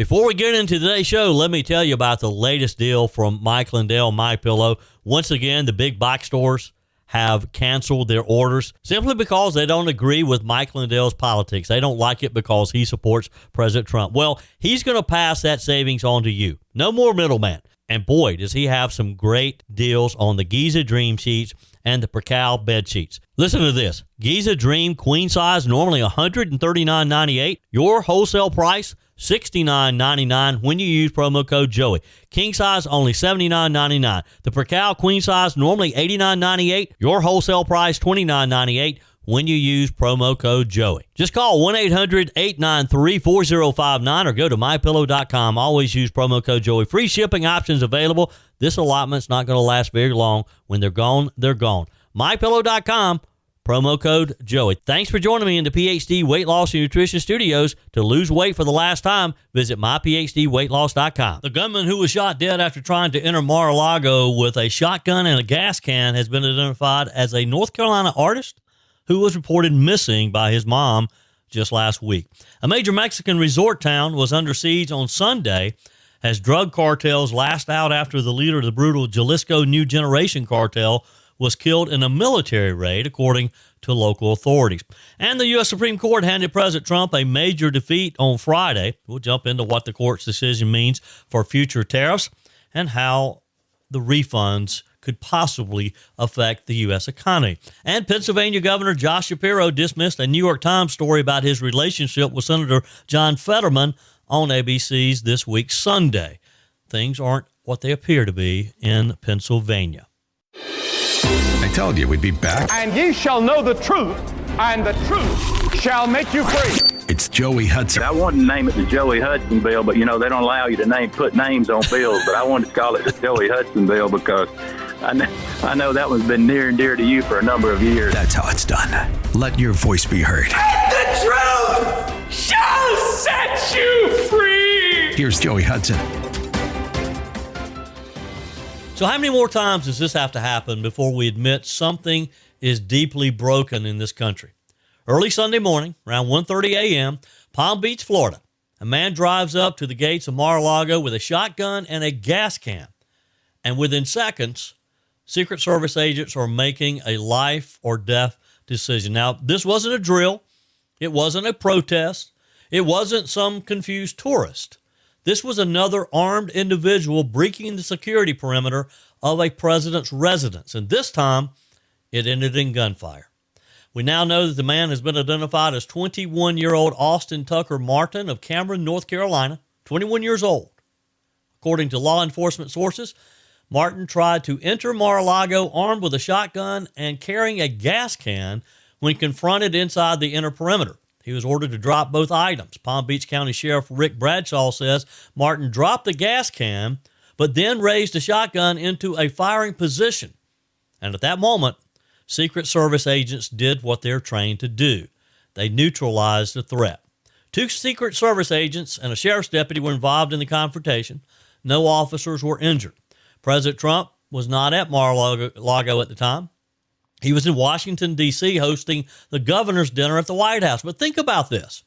Before we get into today's show, let me tell you about the latest deal from Mike Lindell, MyPillow. Once again, the big box stores have canceled their orders simply because they don't agree with Mike Lindell's politics. They don't like it because he supports President Trump. Well, he's going to pass that savings on to you. No more middleman. And boy, does he have some great deals on the Giza Dream sheets and the Percal bed sheets. Listen to this. Giza Dream queen size, normally $139.98. Your wholesale price, $69.99 when you use promo code Joey. King size, only $79.99. The Percal queen size, normally $89.98. Your wholesale price, $29.98 when you use promo code Joey. Just call 1-800-893-4059 or go to mypillow.com. Always use promo code Joey. Free shipping options available. This allotment's not going to last very long. When they're gone, they're gone. mypillow.com. Promo code Joey. Thanks for joining me in the PhD Weight Loss and Nutrition Studios. To lose weight for the last time, visit myphdweightloss.com. The gunman who was shot dead after trying to enter Mar-a-Lago with a shotgun and a gas can has been identified as a North Carolina artist who was reported missing by his mom just last week. A major Mexican resort town was under siege on Sunday as drug cartels lashed out after the leader of the brutal Jalisco New Generation Cartel was killed in a military raid, according to local authorities. And the U.S. Supreme Court handed President Trump a major defeat on Friday. We'll jump into what the court's decision means for future tariffs and how the refunds could possibly affect the U.S. economy. And Pennsylvania Governor Josh Shapiro dismissed a New York Times story about his relationship with Senator John Fetterman on ABC's This Week Sunday. Things aren't what they appear to be in Pennsylvania. I told you we'd be back. And ye shall know the truth, and the truth shall make you free. It's Joey Hudson. I wanted to name it the Joey Hudson bill, but, they don't allow you to put names on bills. But I wanted to call it the Joey Hudson bill because I know that one's been near and dear to you for a number of years. That's how it's done. Let your voice be heard. And the truth shall set you free. Here's Joey Hudson. So how many more times does this have to happen before we admit something is deeply broken in this country? Early Sunday morning, around 1:30 a.m., Palm Beach, Florida, a man drives up to the gates of Mar-a-Lago with a shotgun and a gas can. And within seconds, Secret Service agents are making a life or death decision. Now, this wasn't a drill. It wasn't a protest. It wasn't some confused tourist. This was another armed individual breaking the security perimeter of a president's residence. And this time, it ended in gunfire. We now know that the man has been identified as 21-year-old Austin Tucker Martin of Cameron, North Carolina, 21 years old. According to law enforcement sources, Martin tried to enter Mar-a-Lago armed with a shotgun and carrying a gas can when confronted inside the inner perimeter. He was ordered to drop both items. Palm Beach County Sheriff Rick Bradshaw says Martin dropped the gas can, but then raised the shotgun into a firing position. And at that moment, Secret Service agents did what they're trained to do. They neutralized the threat. 2 Secret Service agents and a sheriff's deputy were involved in the confrontation. No officers were injured. President Trump was not at Mar-a-Lago at the time. He was in Washington, D.C., hosting the governor's dinner at the White House. But think about this.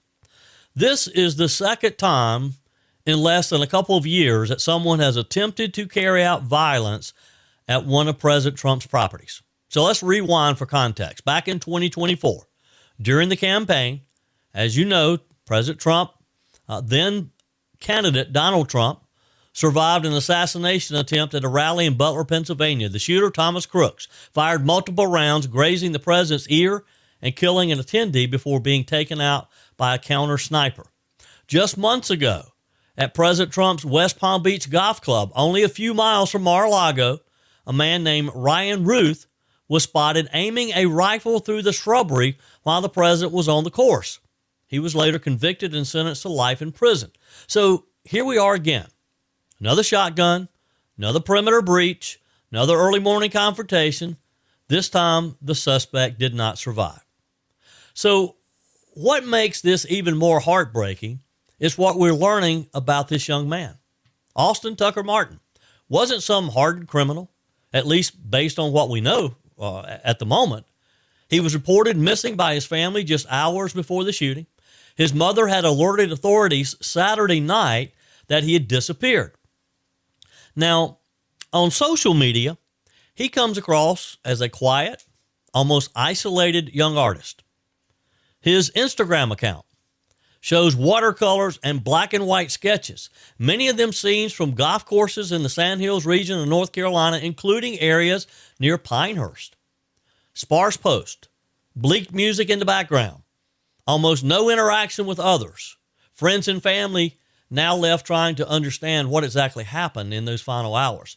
This is the second time in less than a couple of years that someone has attempted to carry out violence at one of President Trump's properties. So let's rewind for context. Back in 2024, during the campaign, as you know, President Trump, then candidate Donald Trump, survived an assassination attempt at a rally in Butler, Pennsylvania. The shooter, Thomas Crooks, fired multiple rounds, grazing the president's ear and killing an attendee before being taken out by a counter sniper. Just months ago, at President Trump's West Palm Beach Golf Club, only a few miles from Mar-a-Lago, a man named Ryan Ruth was spotted aiming a rifle through the shrubbery while the president was on the course. He was later convicted and sentenced to life in prison. So here we are again. Another shotgun, another perimeter breach, another early morning confrontation. This time, the suspect did not survive. So what makes this even more heartbreaking is what we're learning about this young man. Austin Tucker Martin wasn't some hardened criminal, at least based on what we know at the moment. He was reported missing by his family just hours before the shooting. His mother had alerted authorities Saturday night that he had disappeared. Now, on social media, he comes across as a quiet, almost isolated young artist. His Instagram account shows watercolors and black and white sketches, many of them scenes from golf courses in the Sandhills region of North Carolina, including areas near Pinehurst. Sparse post, bleak music in the background, almost no interaction with others. Friends and family now left trying to understand what exactly happened in those final hours.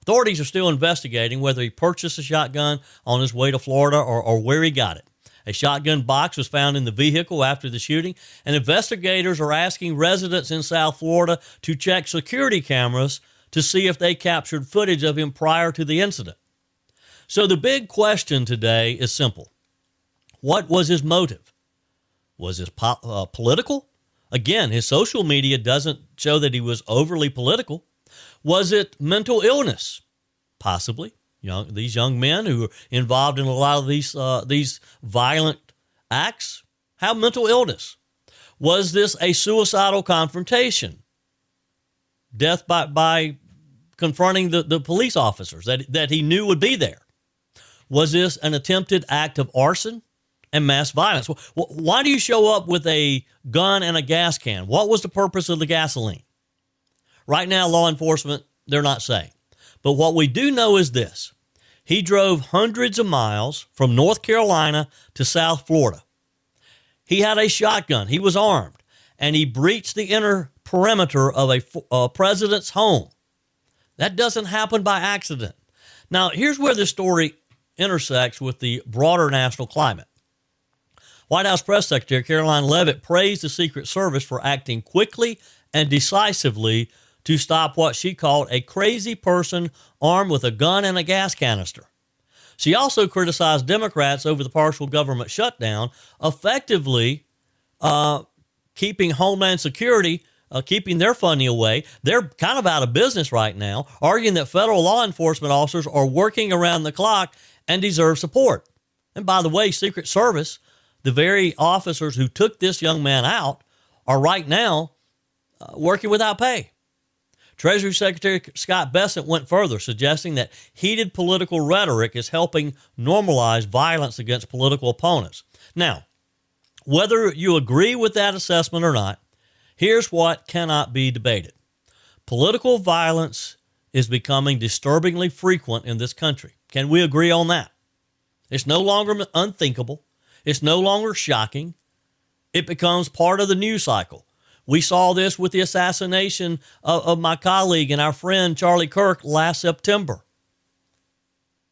Authorities are still investigating whether he purchased a shotgun on his way to Florida or where he got it. A shotgun box was found in the vehicle after the shooting, and investigators are asking residents in South Florida to check security cameras to see if they captured footage of him prior to the incident. So the big question today is simple. What was his motive? Was this political? Again, his social media doesn't show that he was overly political. Was it mental illness? Possibly. These young men who are involved in a lot of these violent acts have mental illness. Was this a suicidal confrontation? Death by confronting the police officers that he knew would be there? Was this an attempted act of arson and mass violence? Why do you show up with a gun and a gas can? What was the purpose of the gasoline? Right now, law enforcement, they're not saying. But what we do know is this. He drove hundreds of miles from North Carolina to South Florida. He had a shotgun. He was armed. And he breached the inner perimeter of a president's home. That doesn't happen by accident. Now, here's where this story intersects with the broader national climate. White House Press Secretary Caroline Leavitt praised the Secret Service for acting quickly and decisively to stop what she called a crazy person armed with a gun and a gas canister. She also criticized Democrats over the partial government shutdown, effectively keeping Homeland Security, keeping their funding away. They're kind of out of business right now, arguing that federal law enforcement officers are working around the clock and deserve support. And by the way, Secret Service, the very officers who took this young man out, are right now working without pay. Treasury Secretary Scott Bessent went further, suggesting that heated political rhetoric is helping normalize violence against political opponents. Now, whether you agree with that assessment or not, here's what cannot be debated. Political violence is becoming disturbingly frequent in this country. Can we agree on that? It's no longer unthinkable. It's no longer shocking. It becomes part of the news cycle. We saw this with the assassination of my colleague and our friend Charlie Kirk last September.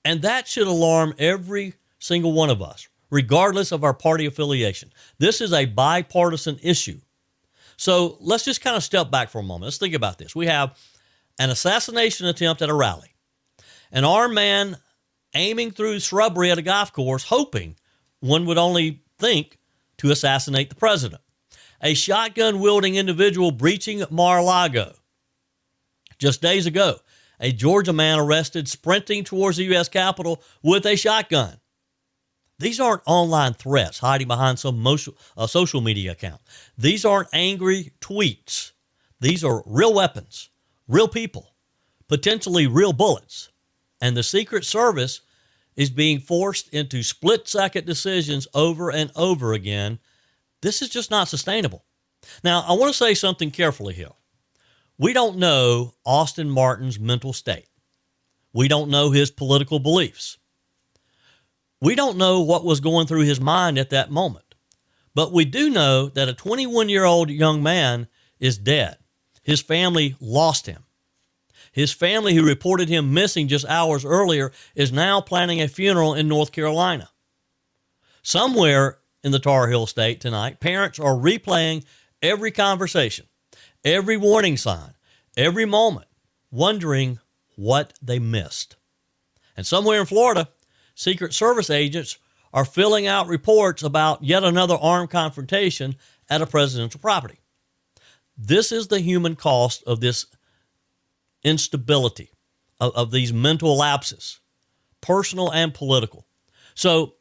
And that should alarm every single one of us, regardless of our party affiliation. This is a bipartisan issue. So let's just kind of step back for a moment. Let's think about this. We have an assassination attempt at a rally, an armed man aiming through shrubbery at a golf course, hoping, one would only think, to assassinate the president. A shotgun-wielding individual breaching Mar-a-Lago. Just days ago, a Georgia man arrested sprinting towards the U.S. Capitol with a shotgun. These aren't online threats hiding behind some social media account. These aren't angry tweets. These are real weapons, real people, potentially real bullets. And the Secret Service is being forced into split-second decisions over and over again. This is just not sustainable. Now, I want to say something carefully here. We don't know Austin Martin's mental state. We don't know his political beliefs. We don't know what was going through his mind at that moment. But we do know that a 21-year-old young man is dead. His family lost him. His family, who reported him missing just hours earlier, is now planning a funeral in North Carolina. Somewhere in the Tar Heel State tonight, parents are replaying every conversation, every warning sign, every moment, wondering what they missed. And somewhere in Florida, Secret Service agents are filling out reports about yet another armed confrontation at a presidential property. This is the human cost of this instability, of these mental lapses, personal and political. So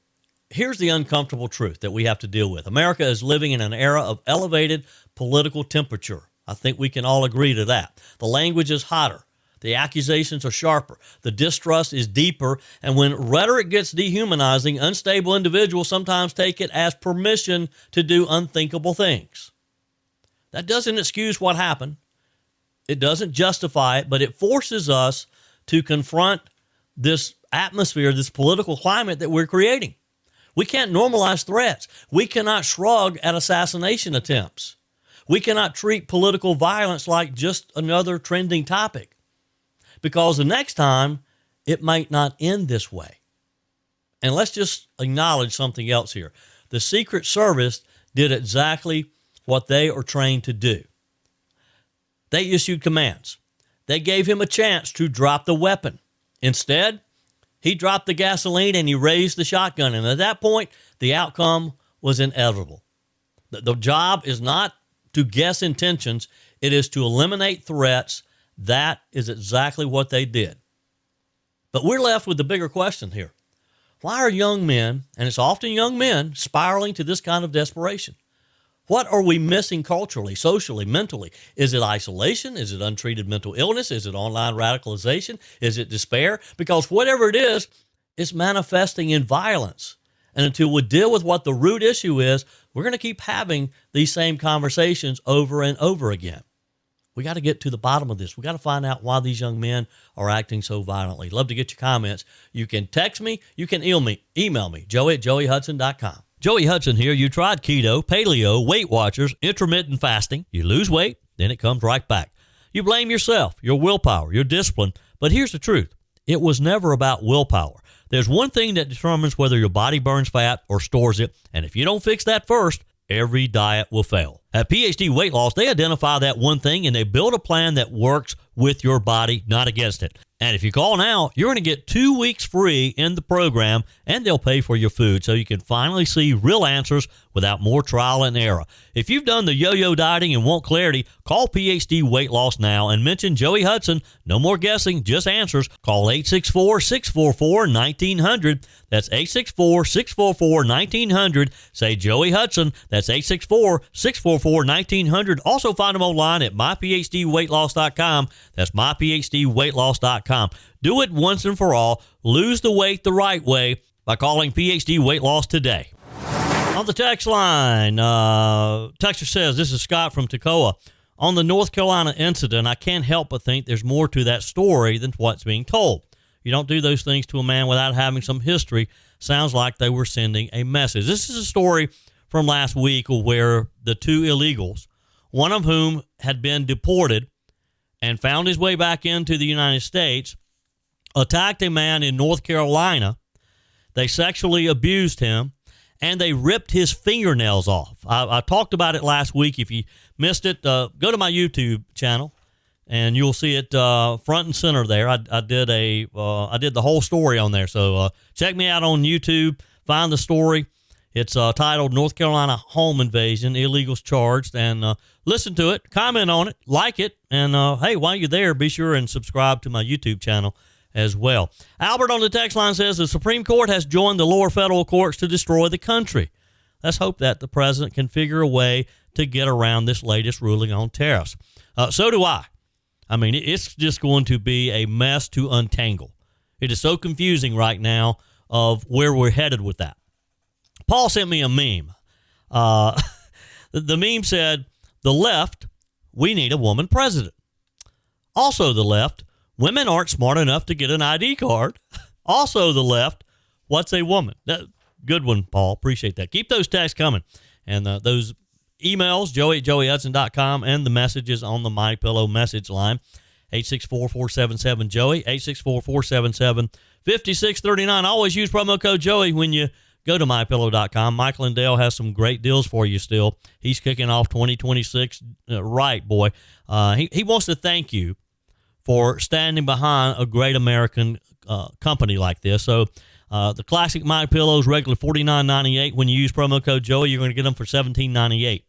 here's the uncomfortable truth that we have to deal with. America is living in an era of elevated political temperature. I think we can all agree to that. The language is hotter. The accusations are sharper. The distrust is deeper. And when rhetoric gets dehumanizing, unstable individuals sometimes take it as permission to do unthinkable things. That doesn't excuse what happened. It doesn't justify it, but it forces us to confront this atmosphere, this political climate that we're creating. We can't normalize threats. We cannot shrug at assassination attempts. We cannot treat political violence like just another trending topic, because the next time it might not end this way. And let's just acknowledge something else here. The Secret Service did exactly what they are trained to do. They issued commands. They gave him a chance to drop the weapon. Instead, he dropped the gasoline and he raised the shotgun. And at that point, the outcome was inevitable. The job is not to guess intentions. It is to eliminate threats. That is exactly what they did. But we're left with the bigger question here. Why are young men, and it's often young men, spiraling to this kind of desperation? What are we missing culturally, socially, mentally? Is it isolation? Is it untreated mental illness? Is it online radicalization? Is it despair? Because whatever it is, it's manifesting in violence. And until we deal with what the root issue is, we're going to keep having these same conversations over and over again. We got to get to the bottom of this. We got to find out why these young men are acting so violently. Love to get your comments. You can text me. You can email me, joey@joeyhudson.com. Joey Hudson here. You tried keto, paleo, Weight Watchers, intermittent fasting. You lose weight, then it comes right back. You blame yourself, your willpower, your discipline. But here's the truth. It was never about willpower. There's one thing that determines whether your body burns fat or stores it. And if you don't fix that first, every diet will fail. At PhD Weight Loss, they identify that one thing and they build a plan that works with your body, not against it. And if you call now, you're going to get 2 weeks free in the program, and they'll pay for your food so you can finally see real answers without more trial and error. If you've done the yo-yo dieting and want clarity, call PhD Weight Loss now and mention Joey Hudson. No more guessing, just answers. Call 864-644-1900. That's 864-644-1900. Say Joey Hudson. That's 864-644-1900. Also find them online at myphdweightloss.com. That's myphdweightloss.com. Do it once and for all. Lose the weight the right way by calling PhD Weight Loss today. On the text line, texter says, this is Scott from Toccoa. On the North Carolina incident, I can't help but think there's more to that story than what's being told. You don't do those things to a man without having some history. Sounds like they were sending a message. This is a story from last week where the two illegals, one of whom had been deported and found his way back into the United States, attacked a man in North Carolina. They sexually abused him, and they ripped his fingernails off. I talked about it last week. If you missed it, go to my YouTube channel, and you'll see it front and center there. I did the whole story on there. So check me out on YouTube. Find the story. It's titled North Carolina Home Invasion, Illegals Charged, and listen to it, comment on it, like it, and hey, while you're there, be sure and subscribe to my YouTube channel as well. Albert on the text line says the Supreme Court has joined the lower federal courts to destroy the country. Let's hope that the president can figure a way to get around this latest ruling on tariffs. So do I. I mean, it's just going to be a mess to untangle. It is so confusing right now of where we're headed with that. Paul sent me a meme. The meme said, the left, we need a woman president. Also the left, women aren't smart enough to get an ID card. Also the left, what's a woman? Good one, Paul. Appreciate that. Keep those texts coming. And those emails, joey@joeyhudson.com, and the messages on the MyPillow message line, 864-477-JOEY, 864-477-5639. Always use promo code Joey when you go to mypillow.com. Michael and Dale has some great deals for you still. He's kicking off 2026 right, boy. He wants to thank you for standing behind a great American company like this. So the classic MyPillows, regular $49.98. When you use promo code Joey, you're going to get them for $17.98.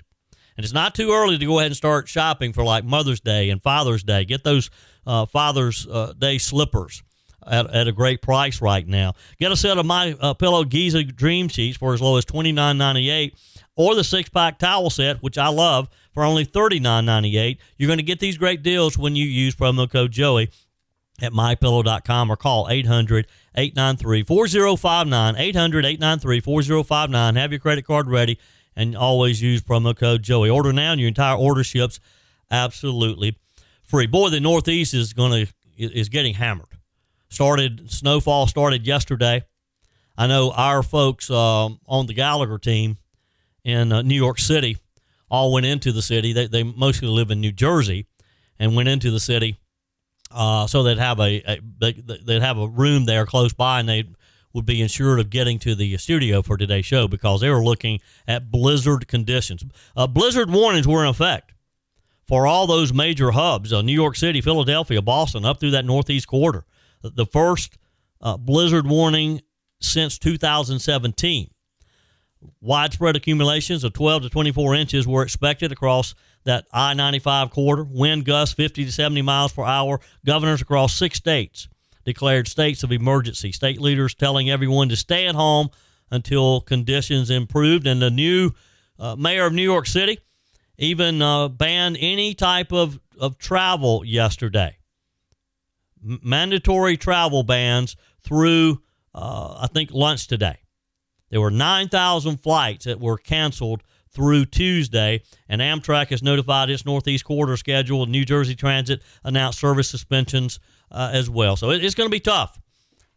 And it's not too early to go ahead and start shopping for like Mother's Day and Father's Day. Get those Father's Day slippers at a great price right now. Get a set of MyPillow Giza Dream Sheets for as low as $29.98, or the 6-pack towel set, which I love, for only $39.98. You're going to get these great deals when you use promo code Joey at mypillow.com or call 800-893-4059, 800-893-4059. Have your credit card ready and always use promo code Joey. Order now and your entire order ships absolutely free. Boy, the Northeast is getting hammered. Snowfall started yesterday. I know our folks on the Gallagher team in New York City all went into the city. They mostly live in New Jersey and went into the city. So they'd have they'd have a room there close by, and they would be insured of getting to the studio for today's show because they were looking at blizzard conditions. Blizzard warnings were in effect for all those major hubs: New York City, Philadelphia, Boston, up through that Northeast corridor. The first blizzard warning since 2017. Widespread accumulations of 12 to 24 inches were expected across that I-95 corridor. Wind gusts 50 to 70 miles per hour. Governors across 6 states declared states of emergency. State leaders telling everyone to stay at home until conditions improved. And the new mayor of New York City even banned any type of travel yesterday. Mandatory travel bans through, I think, lunch today. There were 9,000 flights that were canceled through Tuesday, and Amtrak has notified its Northeast Corridor schedule. New Jersey Transit announced service suspensions as well. So it's going to be tough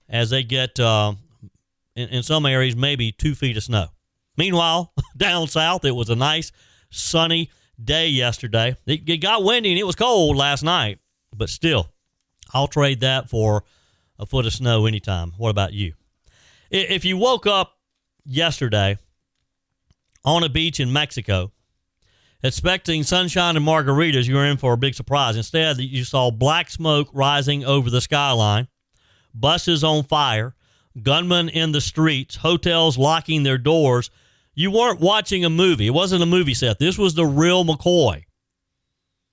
as they get, in some areas, maybe 2 feet of snow. Meanwhile, down south, it was a nice, sunny day yesterday. It got windy, and it was cold last night, but still, I'll trade that for a foot of snow anytime. What about you? If you woke up yesterday on a beach in Mexico expecting sunshine and margaritas, you were in for a big surprise. Instead, you saw black smoke rising over the skyline, buses on fire, gunmen in the streets, hotels locking their doors. You weren't watching a movie. It wasn't a movie set. This was the real McCoy.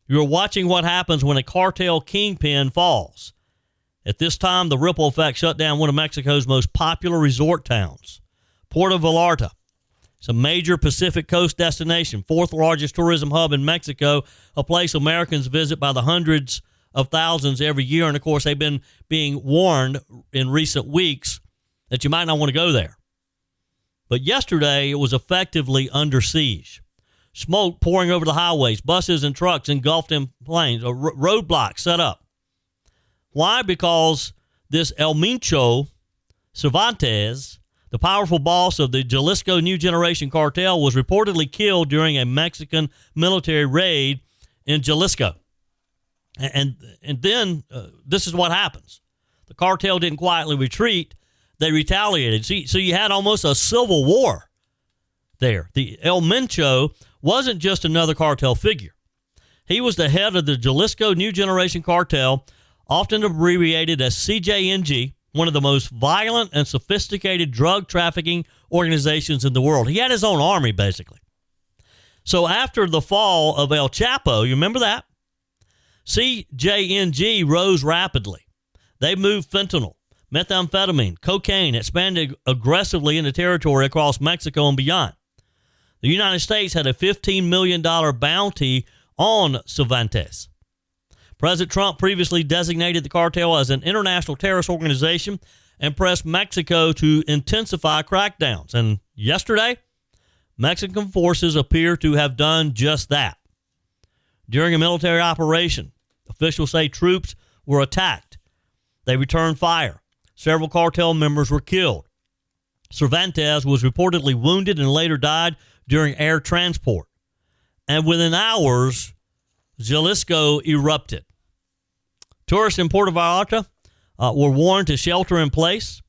You were watching what happens when a cartel kingpin falls. At this time, the ripple effect shut down one of Mexico's most popular resort towns, Puerto Vallarta. It's a major Pacific Coast destination, 4th largest tourism hub in Mexico, a place Americans visit by the hundreds of thousands every year. And, of course, they've been being warned in recent weeks that you might not want to go there. But yesterday, it was effectively under siege. Smoke pouring over the highways, buses and trucks engulfed in flames, roadblocks set up. Why? Because this El Mincho Cervantes, the powerful boss of the Jalisco New Generation Cartel, was reportedly killed during a Mexican military raid in Jalisco. And then this is what happens. The cartel didn't quietly retreat. They retaliated. So you had almost a civil war there. The El Mincho wasn't just another cartel figure. He was the head of the Jalisco New Generation Cartel, often abbreviated as CJNG, one of the most violent and sophisticated drug trafficking organizations in the world. He had his own army, basically. So after the fall of El Chapo, you remember that? CJNG rose rapidly. They moved fentanyl, methamphetamine, cocaine, expanded aggressively into territory across Mexico and beyond. The United States had a $15 million bounty on Cervantes. President Trump previously designated the cartel as an international terrorist organization and pressed Mexico to intensify crackdowns. And yesterday, Mexican forces appear to have done just that. During a military operation, officials say troops were attacked. They returned fire. Several cartel members were killed. Cervantes was reportedly wounded and later died during air transport. And within hours, Jalisco erupted. Tourists in Puerto Vallarta were warned to shelter in place.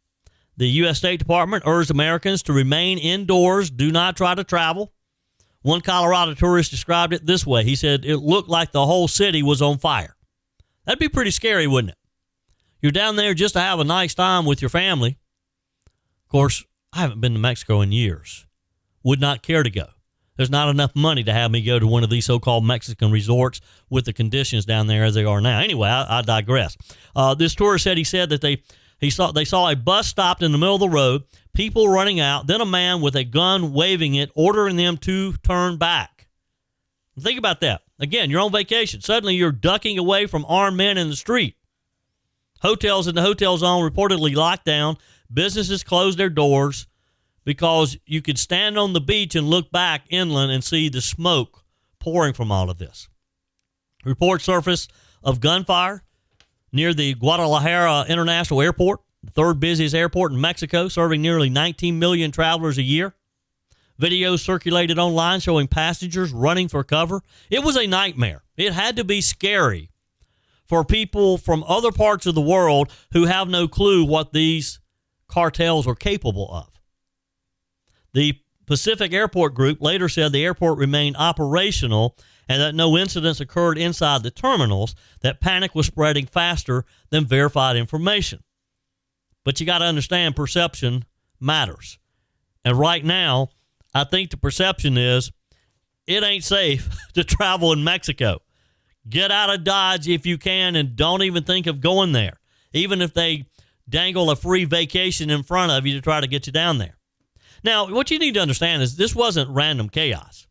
The U.S. State Department urged Americans to remain indoors, do not try to travel. One Colorado tourist described it this way. He said it looked like the whole city was on fire. That'd be pretty scary, wouldn't it? You're down there just to have a nice time with your family. Of course, I haven't been to Mexico in years. Would not care to go. There's not enough money to have me go to one of these so-called Mexican resorts with the conditions down there as they are now. Anyway, I digress. This tourist said that they saw a bus stopped in the middle of the road, people running out, then a man with a gun waving it, ordering them to turn back. Think about that. Again, you're on vacation. Suddenly you're ducking away from armed men in the street. Hotels in the hotel zone reportedly locked down. Businesses closed their doors because you could stand on the beach and look back inland and see the smoke pouring from all of this. Reports surfaced of gunfire near the Guadalajara International Airport, the third busiest airport in Mexico, serving nearly 19 million travelers a year. Videos circulated online showing passengers running for cover. It was a nightmare. It had to be scary for people from other parts of the world who have no clue what these cartels are capable of. The Pacific Airport Group later said the airport remained operational and that no incidents occurred inside the terminals, that panic was spreading faster than verified information. But you got to understand, perception matters. And right now, I think the perception is it ain't safe to travel in Mexico. Get out of Dodge if you can and don't even think of going there, even if they dangle a free vacation in front of you to try to get you down there. Now, what you need to understand is this wasn't random chaos.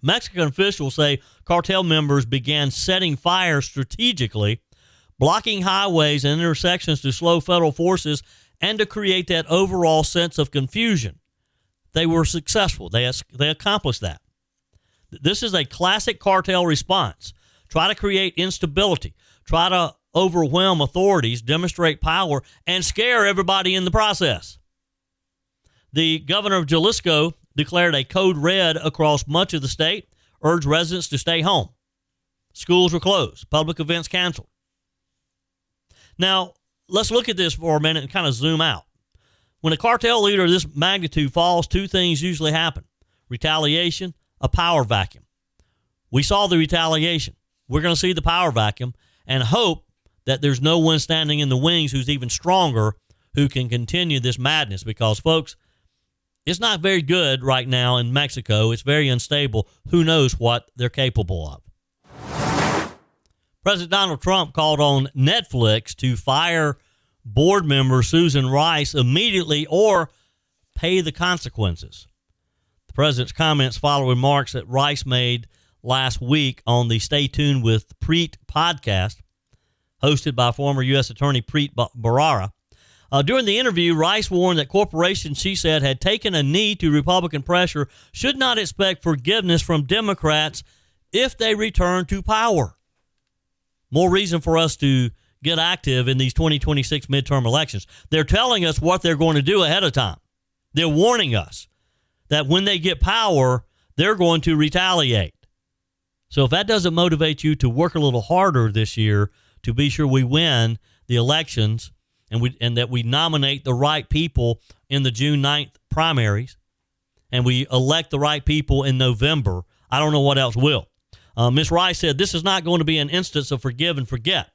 Mexican officials say cartel members began setting fire strategically, blocking highways and intersections to slow federal forces and to create that overall sense of confusion. They were successful. They accomplished that. This is a classic cartel response. Try to create instability. Try to overwhelm authorities, demonstrate power, and scare everybody in the process. The governor of Jalisco declared a code red across much of the state, urged residents to stay home. Schools were closed. Public events canceled. Now, let's look at this for a minute and kind of zoom out. When a cartel leader of this magnitude falls, two things usually happen: retaliation, a power vacuum. We saw the retaliation. We're going to see the power vacuum and hope that there's no one standing in the wings who's even stronger who can continue this madness, because, folks, it's not very good right now in Mexico. It's very unstable. Who knows what they're capable of? President Donald Trump called on Netflix to fire board member Susan Rice immediately or pay the consequences. The president's comments follow remarks that Rice made last week on the Stay Tuned with Preet podcast, hosted by former U.S. Attorney Preet Bharara. During the interview, Rice warned that corporations, she said, had taken a knee to Republican pressure, should not expect forgiveness from Democrats if they return to power. More reason for us to get active in these 2026 midterm elections. They're telling us what they're going to do ahead of time. They're warning us that when they get power, they're going to retaliate. So if that doesn't motivate you to work a little harder this year to be sure we win the elections and that we nominate the right people in the June 9th primaries and we elect the right people in November, I don't know what else will. Ms. Rice said this is not going to be an instance of forgive and forget.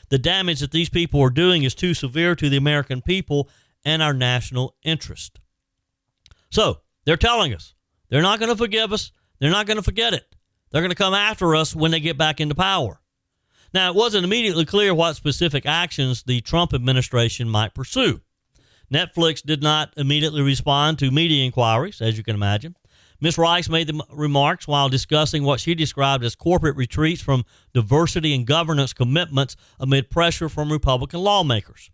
The damage that these people are doing is too severe to the American people and our national interest. So they're telling us they're not going to forgive us. They're not going to forget it. They're going to come after us when they get back into power. Now, it wasn't immediately clear what specific actions the Trump administration might pursue. Netflix did not immediately respond to media inquiries, as you can imagine. Ms. Rice made the remarks while discussing what she described as corporate retreats from diversity and governance commitments amid pressure from Republican lawmakers.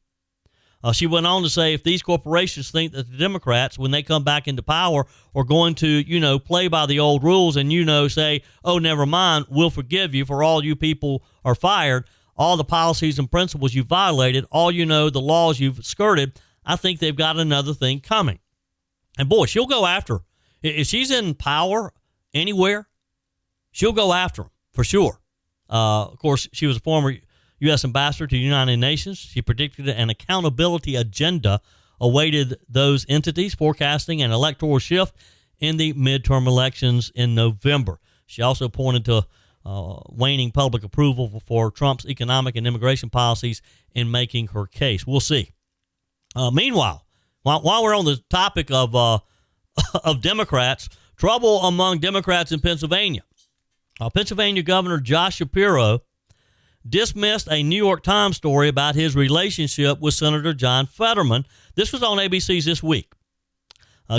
She went on to say if these corporations think that the Democrats, when they come back into power, are going to, play by the old rules and, say, oh, never mind, we'll forgive you for all you people are fired, all the policies and principles you violated, all the laws you've skirted, I think they've got another thing coming. And, boy, she'll go after. If she's in power anywhere, she'll go after them for sure. Of course, she was a former U.S. ambassador to the United Nations. She predicted an accountability agenda awaited those entities, forecasting an electoral shift in the midterm elections in November. She also pointed to waning public approval for Trump's economic and immigration policies in making her case. We'll see. Meanwhile, while we're on the topic of Democrats, trouble among Democrats in Pennsylvania. Pennsylvania Governor Josh Shapiro dismissed a New York Times story about his relationship with Senator John Fetterman. This was on ABC's This Week.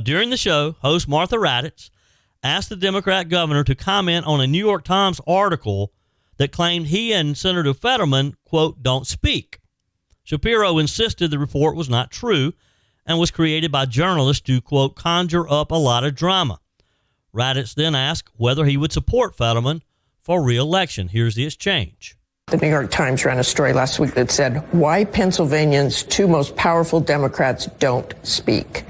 During the show, host Martha Raddatz asked the Democrat governor to comment on a New York Times article that claimed he and Senator Fetterman, quote, don't speak. Shapiro insisted the report was not true and was created by journalists to, quote, conjure up a lot of drama. Raddatz then asked whether he would support Fetterman for re-election. Here's the exchange. The New York Times ran a story last week that said, why Pennsylvania's two most powerful Democrats don't speak.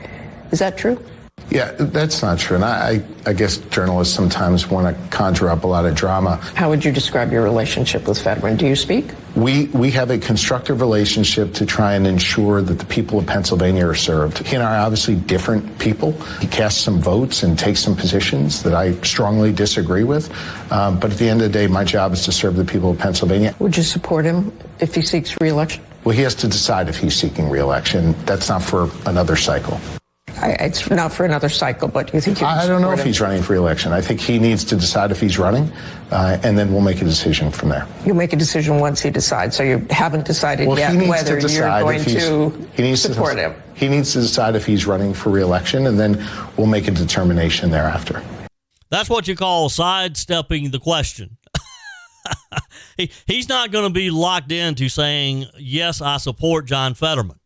Is that true? Yeah, that's not true. And I guess journalists sometimes want to conjure up a lot of drama. How would you describe your relationship with Fetterman? Do you speak? We have a constructive relationship to try and ensure that the people of Pennsylvania are served. He and I are obviously different people. He casts some votes and takes some positions that I strongly disagree with. But at the end of the day, my job is to serve the people of Pennsylvania. Would you support him if he seeks re-election? Well, he has to decide if he's seeking re-election. That's not for another cycle. It's not for another cycle, but you think you can I don't know if him? he's running for re-election. I think he needs to decide if he's running, and then we'll make a decision from there. You'll make a decision once he decides, so you haven't decided yet whether you're going to support him. He needs to decide if he's running for re-election, and then we'll make a determination thereafter. That's what you call sidestepping the question. He's not going to be locked into saying, yes, I support John Fetterman.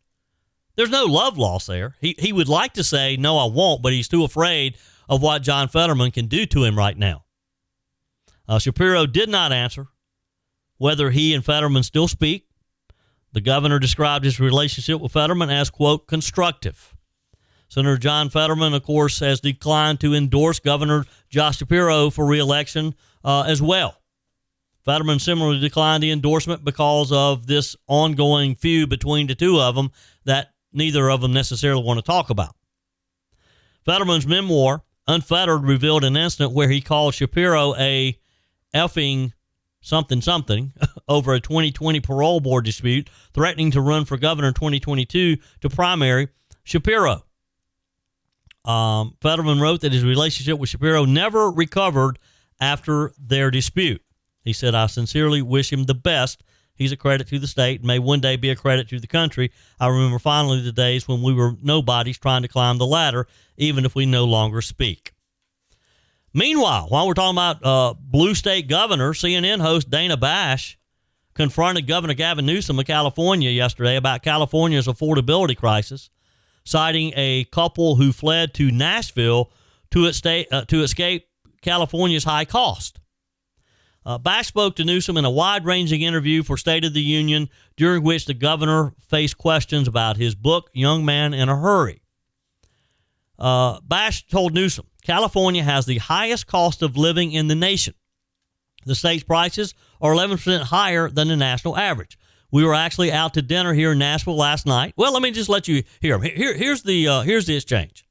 There's no love lost there. He would like to say, no, I won't, but he's too afraid of what John Fetterman can do to him right now. Shapiro did not answer whether he and Fetterman still speak. The governor described his relationship with Fetterman as, quote, constructive. Senator John Fetterman, of course, has declined to endorse Governor Josh Shapiro for re-election as well. Fetterman similarly declined the endorsement because of this ongoing feud between the two of them that neither of them necessarily want to talk about. Fetterman's memoir, Unfettered, revealed an incident where he called Shapiro a effing something over a 2020 parole board dispute, threatening to run for governor in 2022 to primary Shapiro. Fetterman wrote that his relationship with Shapiro never recovered after their dispute. He said, I sincerely wish him the best. He's a credit to the state and may one day be a credit to the country. I remember finally the days when we were nobodies trying to climb the ladder, even if we no longer speak. Meanwhile, while we're talking about blue state governor, CNN host Dana Bash confronted Governor Gavin Newsom of California yesterday about California's affordability crisis, citing a couple who fled to Nashville to escape California's high cost. Bash spoke to Newsom in a wide-ranging interview for State of the Union, during which the governor faced questions about his book, Young Man in a Hurry. Bash told Newsom, California has the highest cost of living in the nation. The state's prices are 11% higher than the national average. We were actually out to dinner here in Nashville last night. Well, let me just let you hear him. Here's the exchange.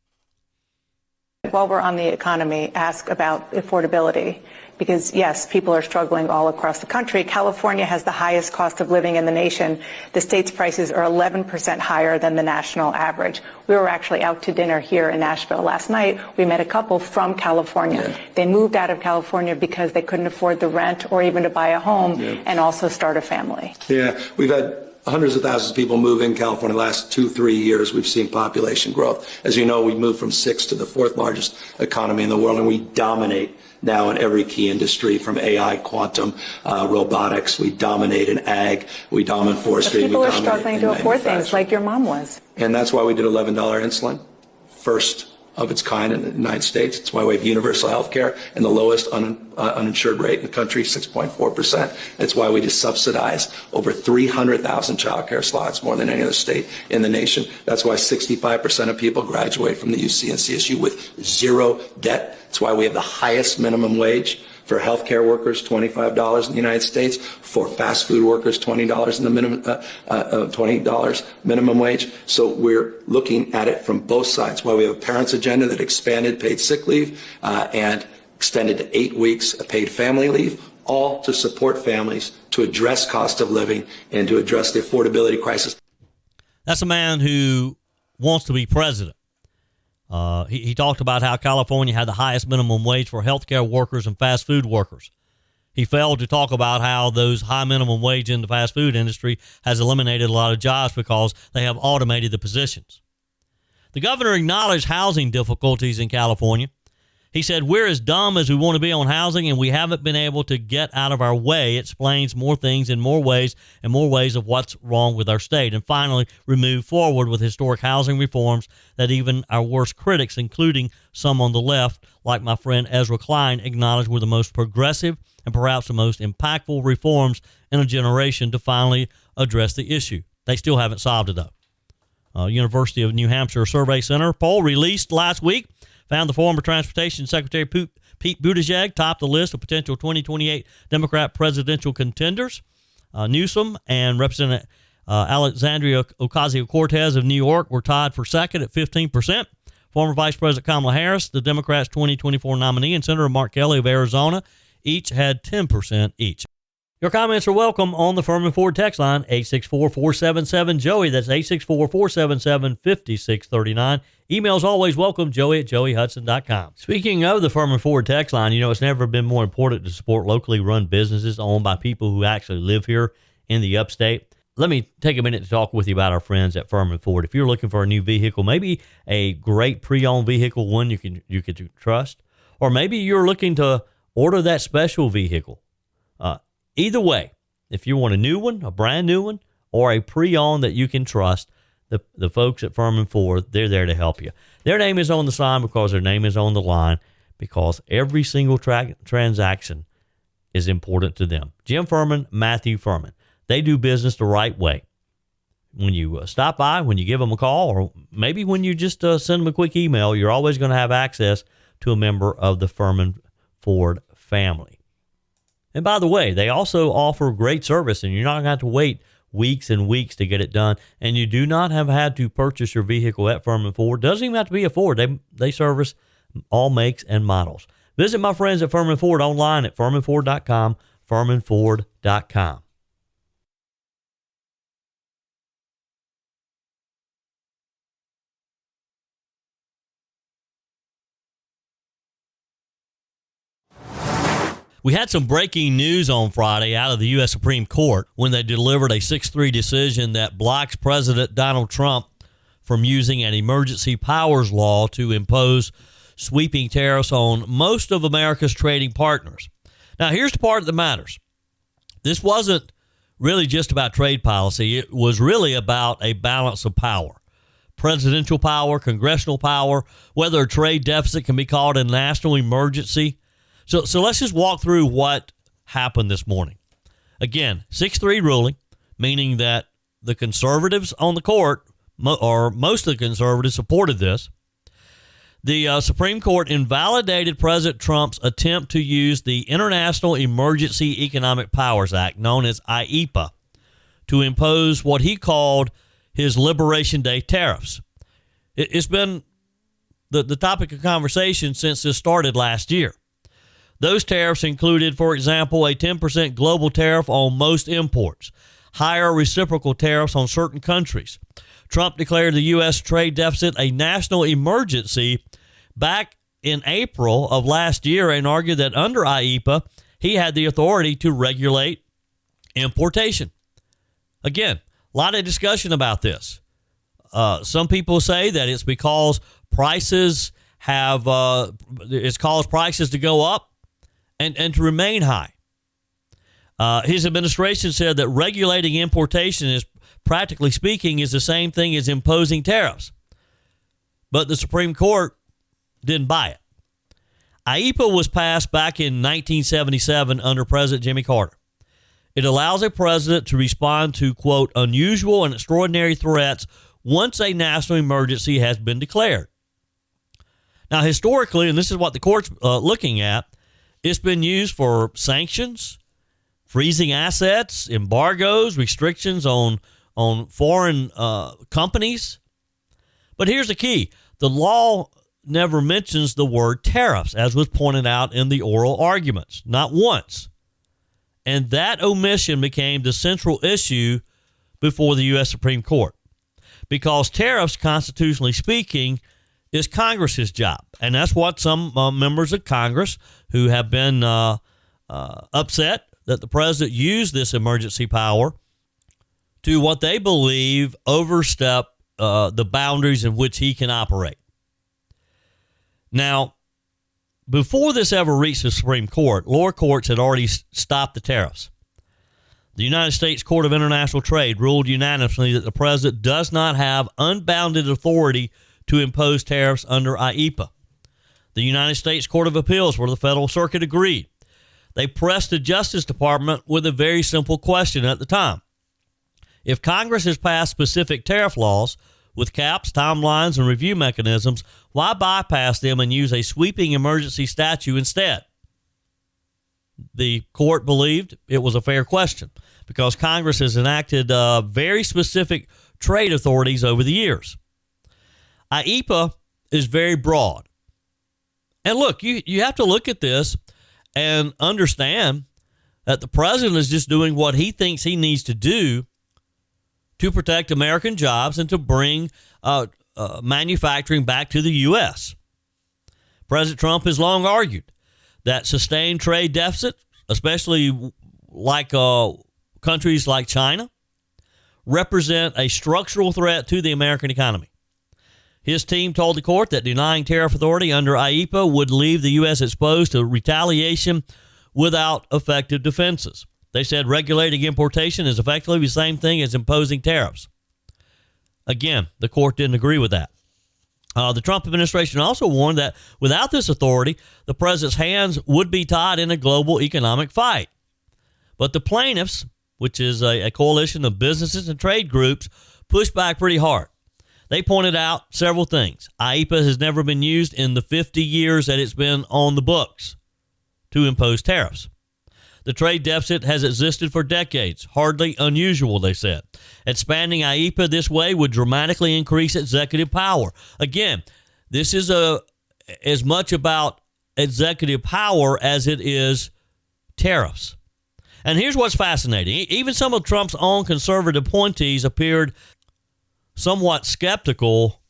While we're on the economy, ask about affordability. Because, yes, people are struggling all across the country. California has the highest cost of living in the nation. The state's prices are 11% higher than the national average. We were actually out to dinner here in Nashville last night. We met a couple from California. Yeah. They moved out of California because they couldn't afford the rent or even to buy a home and also start a family. Yeah, we've had hundreds of thousands of people move in California the last 2-3 years. We've seen population growth. As you know, we moved from 6th to the 4th largest economy in the world, and we dominate now in every key industry, from AI, quantum, robotics. We dominate in ag. We dominate forestry. People are struggling to afford things like your mom was. And that's why we did $11 insulin, first of its kind in the United States. It's why we have universal health care and the lowest uninsured rate in the country, 6.4%. It's why we just subsidize over 300,000 child care slots, more than any other state in the nation. That's why 65% of people graduate from the UC and CSU with zero debt. It's why we have the highest minimum wage for healthcare workers, $25 in the United States. For fast food workers, $20 in the minimum, $20 minimum wage. So we're looking at it from both sides. Why we have a parents' agenda that expanded paid sick leave and extended to 8 weeks of paid family leave, all to support families, to address cost of living, and to address the affordability crisis. That's a man who wants to be president. He talked about how California had the highest minimum wage for healthcare workers and fast food workers. He failed to talk about how those high minimum wage in the fast food industry has eliminated a lot of jobs because they have automated the positions. The governor acknowledged housing difficulties in California. He said, we're as dumb as we want to be on housing, and we haven't been able to get out of our way. It explains more things in more ways and more ways of what's wrong with our state. And finally, we move forward with historic housing reforms that even our worst critics, including some on the left, like my friend Ezra Klein, acknowledge were the most progressive and perhaps the most impactful reforms in a generation to finally address the issue. They still haven't solved it, though. University of New Hampshire Survey Center poll released last week found the former Transportation Secretary Pete Buttigieg topped the list of potential 2028 Democrat presidential contenders. Newsom and Representative Alexandria Ocasio-Cortez of New York were tied for second at 15%. Former Vice President Kamala Harris, the Democrats' 2024 nominee, and Senator Mark Kelly of Arizona each had 10% each. Your comments are welcome on the Furman Ford text line, 864-477-JOEY. That's 864-477-5639. Emails always welcome, joey@joeyhudson.com. Speaking of the Furman Ford text line, it's never been more important to support locally run businesses owned by people who actually live here in the upstate. Let me take a minute to talk with you about our friends at Furman Ford. If you're looking for a new vehicle, maybe a great pre-owned vehicle, one you can trust, or maybe you're looking to order that special vehicle. Either way, if you want a new one, a brand new one, or a pre-owned that you can trust, the folks at Furman Ford, they're there to help you. Their name is on the sign because their name is on the line, because every single transaction is important to them. Jim Furman, Matthew Furman. They do business the right way. When you stop by, when you give them a call, or maybe when you just send them a quick email, you're always going to have access to a member of the Furman Ford family. And by the way, they also offer great service, and you're not going to have to wait weeks and weeks to get it done. And you do not have had to purchase your vehicle at Furman Ford. Doesn't even have to be a Ford. They service all makes and models. Visit my friends at Furman Ford online at furmanford.com, furmanford.com. We had some breaking news on Friday out of the U.S. Supreme Court when they delivered a 6-3 decision that blocks President Donald Trump from using an emergency powers law to impose sweeping tariffs on most of America's trading partners. Now, here's the part that matters. This wasn't really just about trade policy. It was really about a balance of power. Presidential power, congressional power, whether a trade deficit can be called a national emergency. So let's just walk through what happened this morning. Again, 6-3 ruling, meaning that the conservatives on the court, or most of the conservatives, supported this. The Supreme Court invalidated President Trump's attempt to use the International Emergency Economic Powers Act, known as IEEPA, to impose what he called his Liberation Day tariffs. It's been the topic of conversation since this started last year. Those tariffs included, for example, a 10% global tariff on most imports, higher reciprocal tariffs on certain countries. Trump declared the U.S. trade deficit a national emergency back in April of last year and argued that under IEEPA, he had the authority to regulate importation. Again, a lot of discussion about this. Some people say that it's because prices it's caused prices to go up and to remain high. His administration said that regulating importation is, practically speaking, is the same thing as imposing tariffs. But the Supreme Court didn't buy it. IEEPA was passed back in 1977 under President Jimmy Carter. It allows a president to respond to, quote, unusual and extraordinary threats once a national emergency has been declared. Now, historically, and this is what the court's looking at, it's been used for sanctions, freezing assets, embargoes, restrictions on foreign companies. But here's the key. The law never mentions the word tariffs, as was pointed out in the oral arguments, not once. And that omission became the central issue before the U.S. Supreme Court. Because tariffs, constitutionally speaking, is Congress's job. And that's what some members of Congress who have been upset that the president used this emergency power to what they believe overstep the boundaries in which he can operate. Now, before this ever reached the Supreme Court, lower courts had already stopped the tariffs. The United States Court of International Trade ruled unanimously that the president does not have unbounded authority to impose tariffs under IEEPA. The United States Court of Appeals for the Federal Circuit agreed. They pressed the Justice Department with a very simple question at the time. If Congress has passed specific tariff laws with caps, timelines, and review mechanisms, why bypass them and use a sweeping emergency statute instead? The court believed it was a fair question because Congress has enacted very specific trade authorities over the years. IEEPA is very broad. And look, you have to look at this and understand that the president is just doing what he thinks he needs to do to protect American jobs and to bring manufacturing back to the U.S. President Trump has long argued that sustained trade deficits, especially like countries like China, represent a structural threat to the American economy. His team told the court that denying tariff authority under IEEPA would leave the U.S. exposed to retaliation without effective defenses. They said regulating importation is effectively the same thing as imposing tariffs. Again, the court didn't agree with that. The Trump administration also warned that without this authority, the president's hands would be tied in a global economic fight. But the plaintiffs, which is a coalition of businesses and trade groups, pushed back pretty hard. They pointed out several things. IEEPA has never been used in the 50 years that it's been on the books to impose tariffs. The trade deficit has existed for decades, hardly unusual, they said. Expanding IEEPA this way would dramatically increase executive power. Again, this is as much about executive power as it is tariffs. And here's what's fascinating. Even some of Trump's own conservative appointees appeared somewhat skeptical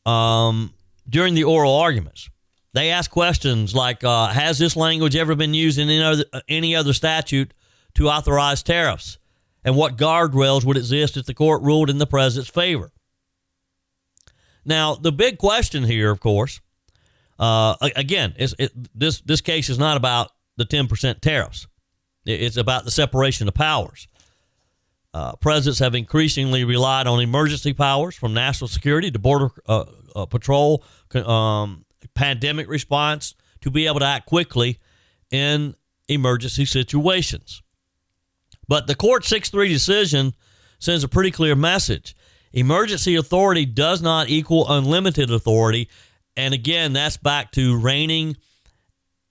during the oral arguments. They asked questions like, has this language ever been used in any other statute to authorize tariffs? And what guardrails would exist if the court ruled in the president's favor? Now, the big question here, of course, again, this case is not about the 10% tariffs. It's about the separation of powers. Presidents have increasingly relied on emergency powers from national security to border patrol, pandemic response to be able to act quickly in emergency situations. But the court 6-3 decision sends a pretty clear message. Emergency authority does not equal unlimited authority. And again, that's back to reining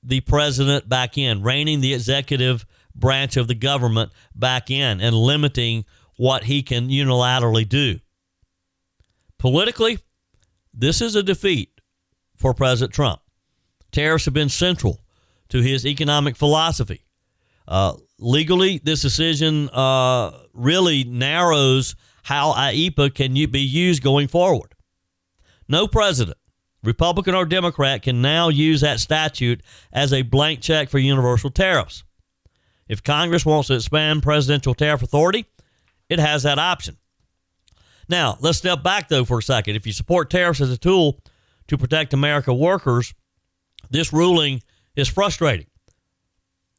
the president back in, reining the executive branch of the government back in and limiting what he can unilaterally do. Politically, this is a defeat for President Trump. Tariffs have been central to his economic philosophy. Legally, this decision really narrows how IEEPA can be used going forward. No president, Republican or Democrat, can now use that statute as a blank check for universal tariffs. If Congress wants to expand presidential tariff authority, it has that option. Now, let's step back, though, for a second. If you support tariffs as a tool to protect American workers, this ruling is frustrating.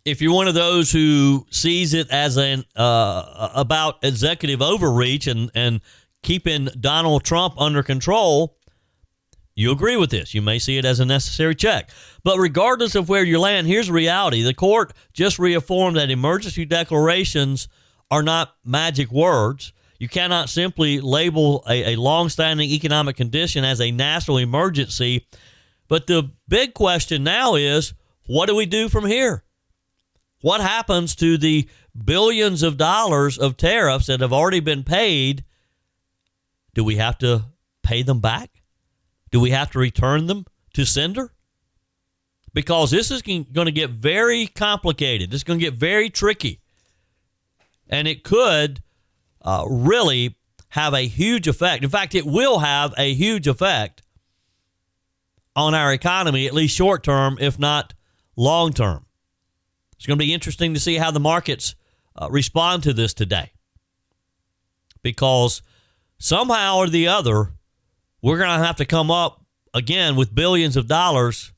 If you're one of those who sees it as about executive overreach and keeping Donald Trump under control, you agree with this. You may see it as a necessary check. But regardless of where you land, here's the reality. The court just reaffirmed that emergency declarations are not magic words. You cannot simply label a longstanding economic condition as a national emergency. But the big question now is, what do we do from here? What happens to the billions of dollars of tariffs that have already been paid? Do we have to pay them back? Do we have to return them to sender? Because this is going to get very complicated. It's going to get very tricky. And it could really have a huge effect. In fact, it will have a huge effect on our economy, at least short term, if not long term. It's going to be interesting to see how the markets respond to this today. Because somehow or the other, we're going to have to come up again with billions of dollars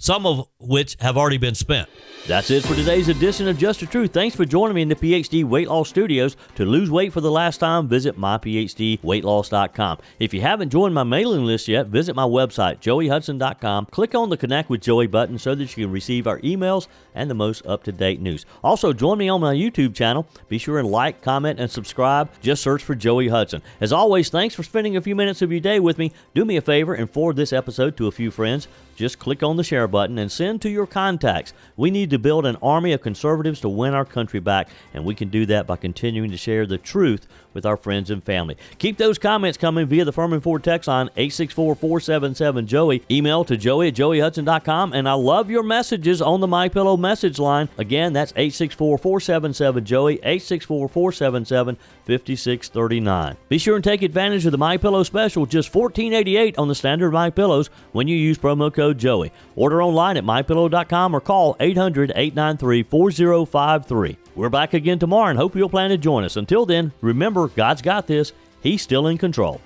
some of which have already been spent. That's it for today's edition of Just the Truth. Thanks for joining me in the PhD Weight Loss Studios. To lose weight for the last time, visit myphdweightloss.com. If you haven't joined my mailing list yet, visit my website, joeyhudson.com. Click on the Connect with Joey button so that you can receive our emails and the most up-to-date news. Also, join me on my YouTube channel. Be sure and like, comment, and subscribe. Just search for Joey Hudson. As always, thanks for spending a few minutes of your day with me. Do me a favor and forward this episode to a few friends. Just click on the share button and send to your contacts. We need to build an army of conservatives to win our country back, and we can do that by continuing to share the truth with our friends and family. Keep those comments coming via the Furman Ford text line, 864-477-JOEY. Email to joey@joeyhudson.com, and I love your messages on the MyPillow message line. Again, that's 864-477-JOEY, 864-477-5639. Be sure and take advantage of the MyPillow special, just $14.88 on the standard MyPillows when you use promo code Joey. Order online at mypillow.com or call 800-893-4053. We're back again tomorrow and hope you'll plan to join us. Until then, remember, God's got this. He's still in control.